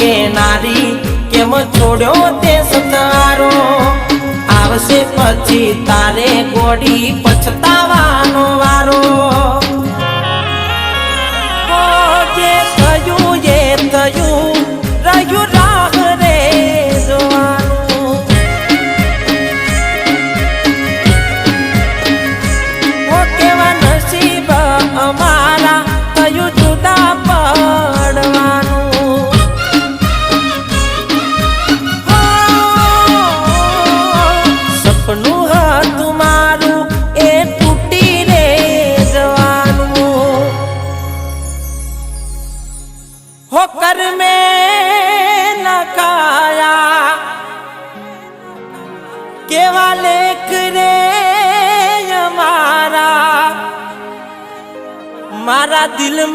કે નારી કેમ છોડ્યો તે સતારો આવશે પછી તારે ગોડી પછતાવાનો વારો જે થયું એ થયું રહ્યું રાહ રે જોવાનું કેવા નસીબ અમારા થયું જુદા પડવાનું સપનું હતું મારું એ તૂટી રે જવાનું હો કર મેં નખાયા કેવા લેખ રે અમારા મારા દિલમાં